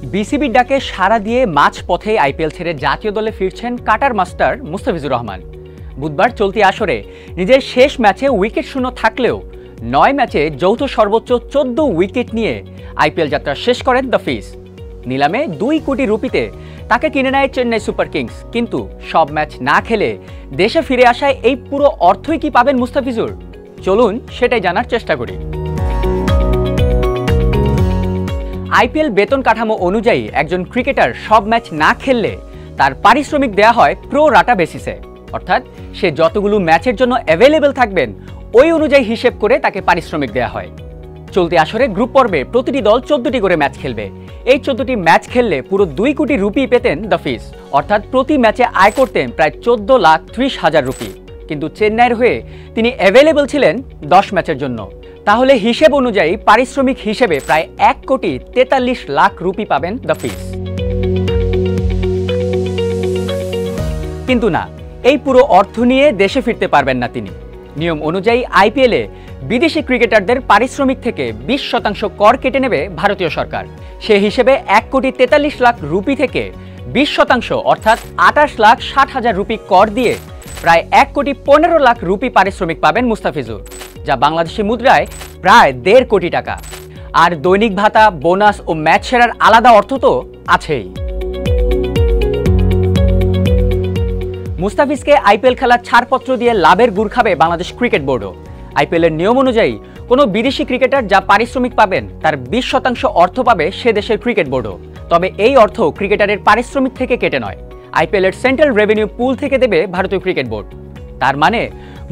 বিসিবির ডাকে সাড়া দিয়ে মাঝপথে আইপিএল ছেড়ে জাতীয় দলে ফিরছেন কাটার মাস্টার মুস্তাফিজুর রহমান। বুধবার চলতি আসরে নিজের শেষ ম্যাচে উইকেট শূন্য থাকলেও ৯ ম্যাচে যৌথ সর্বোচ্চ ১৪ উইকেট নিয়ে আইপিএল যাত্রা শেষ করেন দ্য ফিস। নিলামে ২ কোটি রুপিতে তাকে কিনে নেয় চেন্নাই সুপার কিংস। কিন্তু সব ম্যাচ না খেলে দেশে ফিরে আসায় এই পুরো অর্থই কি পাবেন মুস্তাফিজুর? চলুন সেটাই জানার চেষ্টা করি। আইপিএল বেতন কাঠামো অনুযায়ী একজন ক্রিকেটার সব ম্যাচ না খেললে তার পারিশ্রমিক দেয়া হয় প্রো রাটা বেসিসে, অর্থাৎ সে যতগুলো ম্যাচের জন্য অ্যাভেলেবেল থাকবেন ওই অনুযায়ী হিসেব করে তাকে পারিশ্রমিক দেয়া হয়। চলতি আসরে গ্রুপ পর্বে প্রতিটি দল ১৪টি করে ম্যাচ খেলবে। এই ১৪টি ম্যাচ খেললে পুরো ২ কোটি রুপি পেতেন দ্য ফিস, অর্থাৎ প্রতি ম্যাচে আয় করতেন প্রায় ১৪,৩০,০০০ রুপি। কিন্তু চেন্নাইয়ের হয়ে তিনি অ্যাভেলেবেল ছিলেন ১০ ম্যাচের জন্য। তাহলে হিসেব অনুযায়ী পারিশ্রমিক হিসেবে প্রায় ১,৪৩,০০,০০০ রুপি পাবেন দ্য ফিস। কিন্তু না, এই পুরো অর্থ নিয়ে দেশে ফিরতে পারবেন না তিনি। নিয়ম অনুযায়ী আইপিএলে বিদেশি ক্রিকেটারদের পারিশ্রমিক থেকে ২০% কর কেটে নেবে ভারতীয় সরকার। সে হিসেবে ১,৪৩,০০,০০০ রুপি থেকে ২০% অর্থাৎ ২৮,৬০,০০০ রুপি কর দিয়ে প্রায় ১,১৫,০০,০০০ রুপি পারিশ্রমিক পাবেন মুস্তাফিজুর, যা বাংলাদেশি মুদ্রায় প্রায় ১.৫ কোটি টাকা। আর দৈনিক ভাতা, বোনাস ও ম্যাচ সেরার আলাদা অর্থ তো আছেই। মুস্তাফিজকে আইপিএল খেলার ছাড়পত্র দিয়ে লাভের গুড় খাবে বাংলাদেশ ক্রিকেট বোর্ডও। আইপিএলের নিয়ম অনুযায়ী কোনো বিদেশি ক্রিকেটার যা পারিশ্রমিক পাবেন তার ২০% অর্থ পাবে সে দেশের ক্রিকেট বোর্ডও। তবে এই অর্থ ক্রিকেটারের পারিশ্রমিক থেকে কেটে নয়, আইপিএলের সেন্ট্রাল রেভিনিউ পুল থেকে দেবে ভারতীয় ক্রিকেট বোর্ড। তার মানে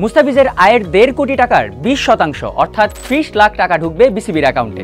মুস্তাফিজের আয়ের ১.৫ কোটি টাকার ২০% অর্থাৎ ৩০ লাখ টাকা ঢুকবে বিসিবির অ্যাকাউন্টে।